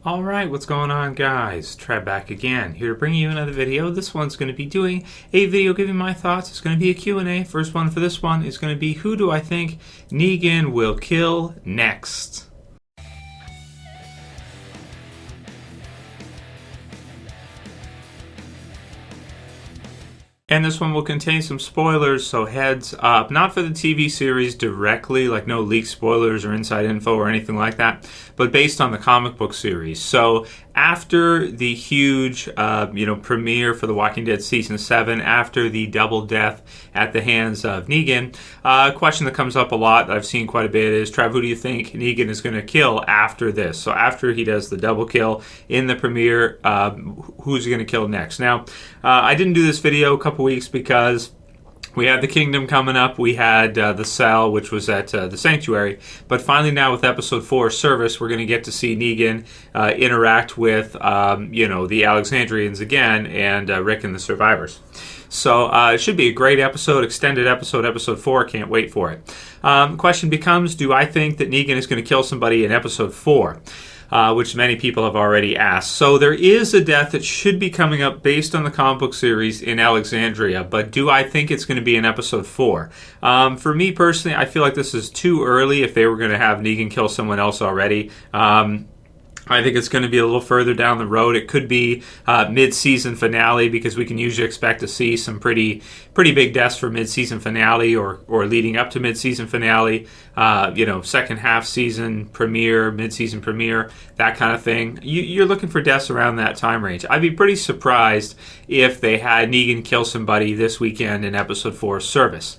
Alright, what's going on, guys? Trev back again, here to bring you another video. This one's going to be doing a video giving my thoughts. It's going to be a Q&A. First one for this one is going to be, who do I think Negan will kill next? And this one will contain some spoilers, so heads up. Not for the TV series directly, like no leaked spoilers or inside info or anything like that, but based on the comic book series. So after the huge, premiere for The Walking Dead Season 7, after the double death at the hands of Negan, a question that comes up a lot that I've seen quite a bit is, Trev, who do you think Negan is going to kill after this? So after he does the double kill in the premiere, who's he going to kill next? Now, I didn't do this video a couple weeks because we had the Kingdom coming up. We had the Cell, which was at the Sanctuary. But finally now with Episode 4, Service, we're going to get to see Negan interact with, the Alexandrians again, and Rick and the Survivors. So it should be a great episode, extended episode, Episode 4. Can't wait for it. Question becomes, do I think that Negan is going to kill somebody in Episode 4? Which many people have already asked. So there is a death that should be coming up based on the comic book series in Alexandria, but do I think it's going to be in Episode 4? For me personally, I feel like this is too early if they were going to have Negan kill someone else already. I think it's going to be a little further down the road. It could be mid-season finale, because we can usually expect to see some pretty big deaths for mid-season finale or leading up to mid-season finale. Second half season premiere, mid-season premiere, that kind of thing. You're looking for deaths around that time range. I'd be pretty surprised if they had Negan kill somebody this weekend in Episode 4 Service.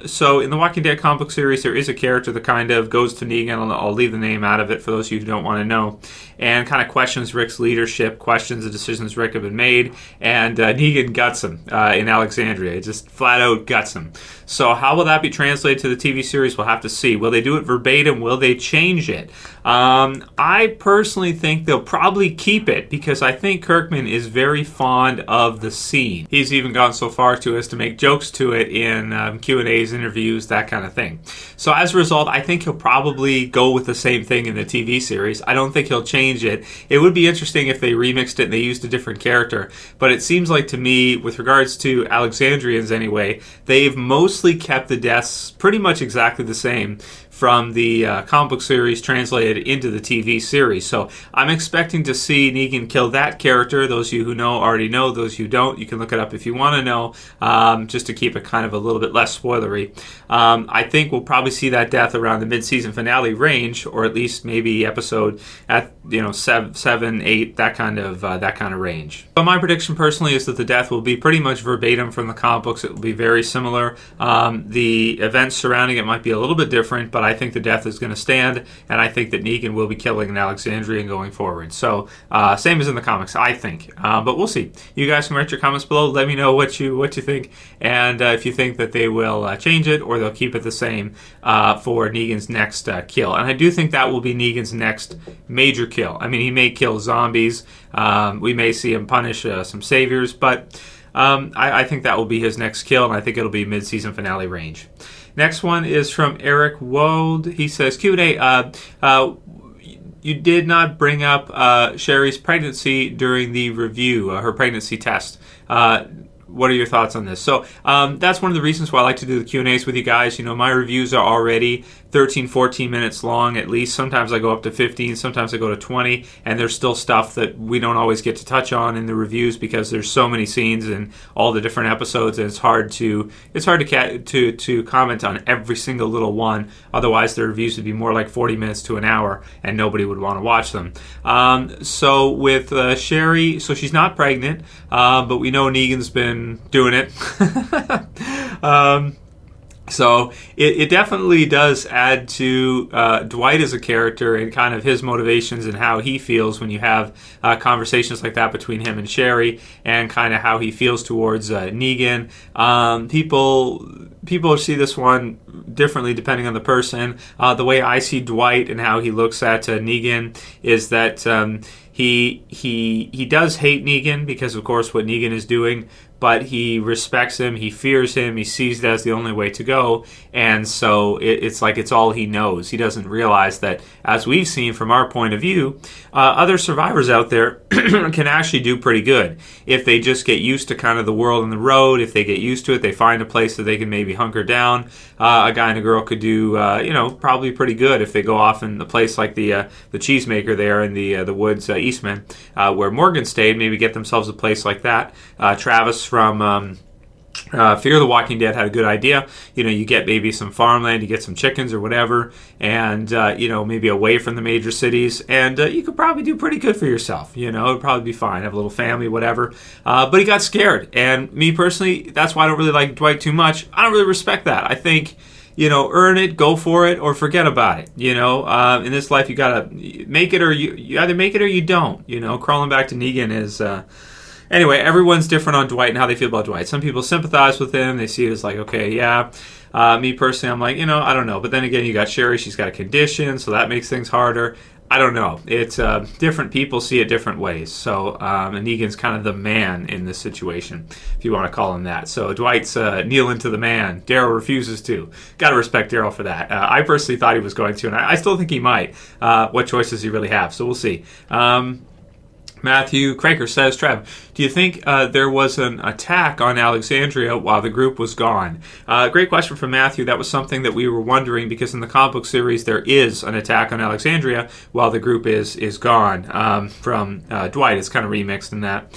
So in the Walking Dead comic book series, there is a character that kind of goes to Negan. I'll leave the name out of it for those of you who don't want to know. And kind of questions Rick's leadership, questions the decisions Rick have been made, and Negan guts him in Alexandria. It just flat out guts him. So how will that be translated to the TV series? We'll have to see. Will they do it verbatim? Will they change it? I personally think they'll probably keep it, because I think Kirkman is very fond of the scene. He's even gone so far as to make jokes to it in Q&As, interviews, that kind of thing. So as a result, I think he'll probably go with the same thing in the TV series. I don't think he'll change it. It would be interesting if they remixed it and they used a different character, but it seems like to me, with regards to Alexandrians anyway, they've mostly kept the deaths pretty much exactly the same from the comic book series translated into the TV series. So I'm expecting to see Negan kill that character. Those of you who know already know. Those of you who don't, you can look it up if you want to know, just to keep it kind of a little bit less spoilery. I think we'll probably see that death around the mid-season finale range, or at least maybe episode at 7, 8, that kind of range. But my prediction personally is that the death will be pretty much verbatim from the comic books. It will be very similar. The events surrounding it might be a little bit different, but I think the death is going to stand, and I think that Negan will be killing an Alexandrian going forward. So same as in the comics, I think. But we'll see. You guys can write your comments below. Let me know what you think, and if you think that they will change it or they'll keep it the same for Negan's next kill. And I do think that will be Negan's next major kill. I mean, he may kill zombies. We may see him punish some saviors, but I think that will be his next kill, and I think it'll be mid-season finale range. Next one is from Eric Wold. He says, Q&A, you did not bring up Sherri's pregnancy during the review, her pregnancy test. What are your thoughts on this? So that's one of the reasons why I like to do the Q&As with you guys. My reviews are already 13, 14 minutes long at least. Sometimes I go up to 15, sometimes I go to 20, and there's still stuff that we don't always get to touch on in the reviews because there's so many scenes and all the different episodes, and it's hard to comment on every single little one. Otherwise, the reviews would be more like 40 minutes to an hour, and nobody would want to watch them. So with Sherri, so she's not pregnant, but we know Negan's been doing it. So it definitely does add to Dwight as a character and kind of his motivations and how he feels when you have conversations like that between him and Sherri, and kind of how he feels towards Negan. People see this one differently depending on the person. The way I see Dwight and how he looks at Negan is that he does hate Negan because, of course, what Negan is doing, but he respects him, he fears him, he sees it as the only way to go, and so it's like it's all he knows. He doesn't realize that, as we've seen from our point of view, other survivors out there can actually do pretty good if they just get used to kind of the world and the road. If they get used to it, they find a place that they can maybe hunker down. A guy and a girl could do, probably pretty good if they go off in a place like the cheesemaker there in the woods, Eastman, where Morgan stayed. Maybe get themselves a place like that. Travis from Fear the Walking Dead had a good idea. You get maybe some farmland, you get some chickens or whatever, and maybe away from the major cities, and you could probably do pretty good for yourself. It'd probably be fine. Have a little family, whatever. But he got scared, and me personally, that's why I don't really like Dwight too much. I don't really respect that. I think, earn it, go for it, or forget about it. In this life, you gotta make it, or you either make it or you don't. Crawling back to Negan is. Anyway, everyone's different on Dwight and how they feel about Dwight. Some people sympathize with him. They see it as like, okay, yeah. Me personally, I'm like, I don't know. But then again, you got Sherri. She's got a condition, so that makes things harder. I don't know. It's different people see it different ways. So, and Negan's kind of the man in this situation, if you want to call him that. So Dwight's kneeling to the man. Daryl refuses to. Got to respect Daryl for that. I personally thought he was going to, and I still think he might. What choice does he really have? So we'll see. Matthew Craker says, Trev, do you think there was an attack on Alexandria while the group was gone? Great question from Matthew. That was something that we were wondering, because in the comic book series there is an attack on Alexandria while the group is gone. From Dwight, it's kind of remixed in that.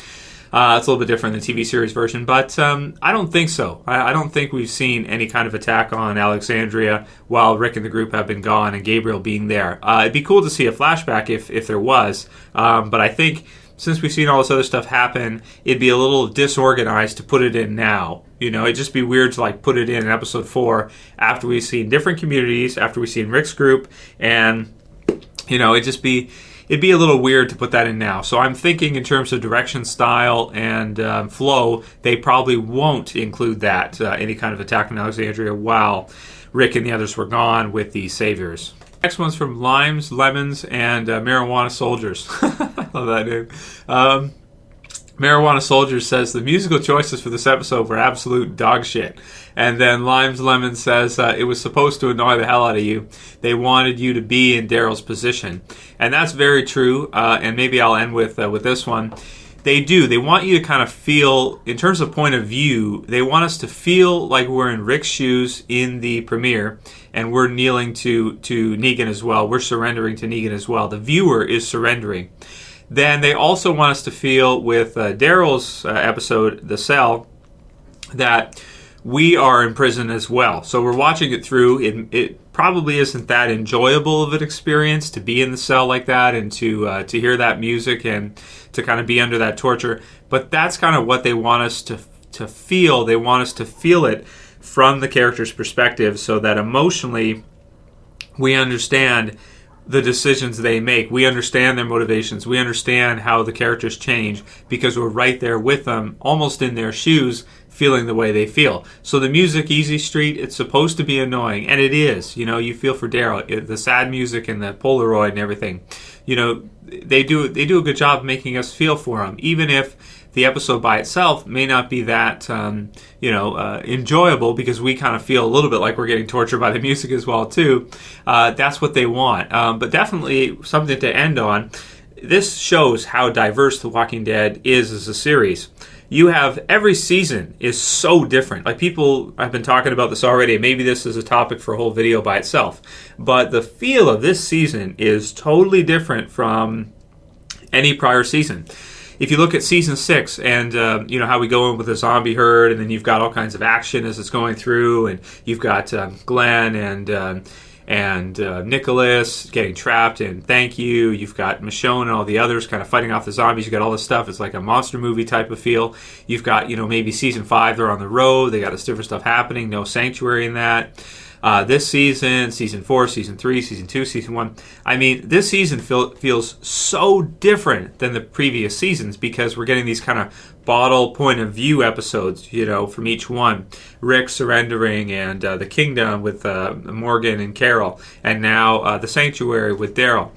It's a little bit different than the TV series version, but I don't think so. I don't think we've seen any kind of attack on Alexandria while Rick and the group have been gone and Gabriel being there. It'd be cool to see a flashback if there was, but I think since we've seen all this other stuff happen, it'd be a little disorganized to put it in now. It'd just be weird to put it in episode 4 after we've seen different communities, after we've seen Rick's group, and it'd be a little weird to put that in now. So I'm thinking in terms of direction, style, and flow, they probably won't include that, any kind of attack on Alexandria while Rick and the others were gone with the Saviors. Next one's from Limes, Lemons, and Marijuana Soldiers. I love that name. Marijuana Soldiers says, the musical choices for this episode were absolute dog shit. And then Limes Lemon says, it was supposed to annoy the hell out of you. They wanted you to be in Daryl's position. And that's very true. And maybe I'll end with this one. They do. They want you to kind of feel, in terms of point of view, they want us to feel like we're in Rick's shoes in the premiere, and we're kneeling to Negan as well. We're surrendering to Negan as well. The viewer is surrendering. Then they also want us to feel with Daryl's episode, The Cell, that we are in prison as well. So we're watching it through. It probably isn't that enjoyable of an experience to be in the cell like that and to hear that music and to kind of be under that torture. But that's kind of what they want us to feel. They want us to feel it from the character's perspective, so that emotionally we understand the decisions they make. We understand their motivations. We understand how the characters change because we're right there with them, almost in their shoes, feeling the way they feel. So the music, Easy Street, it's supposed to be annoying, and it is. You feel for Daryl. The sad music and the Polaroid and everything. They do a good job of making us feel for him, even if the episode by itself may not be that enjoyable, because we kind of feel a little bit like we're getting tortured by the music as well too. That's what they want, but definitely something to end on. This shows how diverse The Walking Dead is as a series. You have every season is so different. Like, people have been talking about this already. Maybe this is a topic for a whole video by itself. But the feel of this season is totally different from any prior season. If you look at season 6 and how we go in with the zombie herd, and then you've got all kinds of action as it's going through, and you've got Glenn and Nicholas getting trapped, and Thank You. You've got Michonne and all the others kind of fighting off the zombies. You've got all this stuff. It's like a monster movie type of feel. You've got, maybe season 5, they're on the road. They got this different stuff happening. No sanctuary in that. This season, season 4, season 3, season 2, season 1. I mean, this season feels so different than the previous seasons, because we're getting these kind of bottle point of view episodes, from each one. Rick surrendering, and the Kingdom with Morgan and Carol, and now the Sanctuary with Daryl.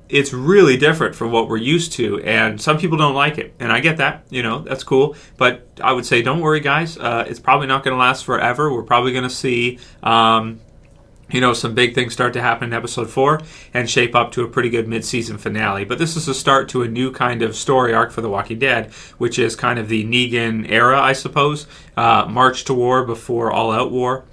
it's really different from what we're used to, and some people don't like it, and I get that. That's cool, but I would say don't worry, guys. It's probably not going to last forever. We're probably going to see some big things start to happen in episode 4 and shape up to a pretty good mid-season finale. But this is a start to a new kind of story arc for The Walking Dead, which is kind of the Negan era, I suppose. March to war before all-out war.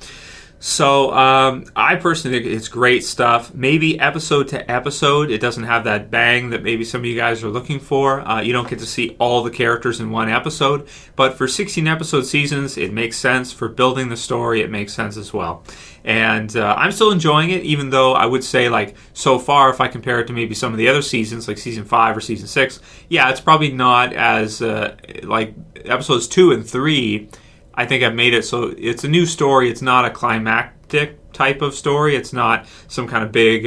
So I personally think it's great stuff. Maybe episode to episode, it doesn't have that bang that maybe some of you guys are looking for. You don't get to see all the characters in one episode. But for 16-episode seasons, it makes sense. For building the story, it makes sense as well. And I'm still enjoying it, even though I would say, like, so far, if I compare it to maybe some of the other seasons, like Season 5 or Season 6, yeah, it's probably not as, like, episodes 2 and 3, I think I've made it so it's a new story. It's not a climactic type of story. It's not some kind of big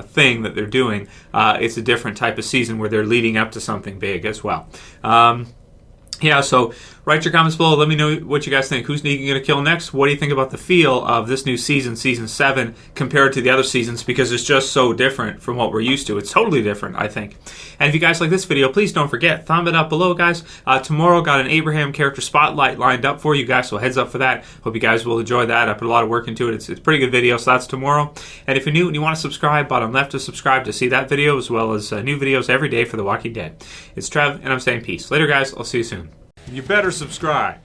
thing that they're doing. It's a different type of season where they're leading up to something big as well. So write your comments below. Let me know what you guys think. Who's Negan going to kill next? What do you think about the feel of this new season, Season 7, compared to the other seasons? Because it's just so different from what we're used to. It's totally different, I think. And if you guys like this video, please don't forget, thumb it up below, guys. Tomorrow, got an Abraham character spotlight lined up for you guys, so heads up for that. Hope you guys will enjoy that. I put a lot of work into it. It's a pretty good video, so that's tomorrow. And if you're new and you want to subscribe, bottom left to subscribe to see that video, as well as new videos every day for The Walking Dead. It's Trev, and I'm saying peace. Later, guys. I'll see you soon. You better subscribe.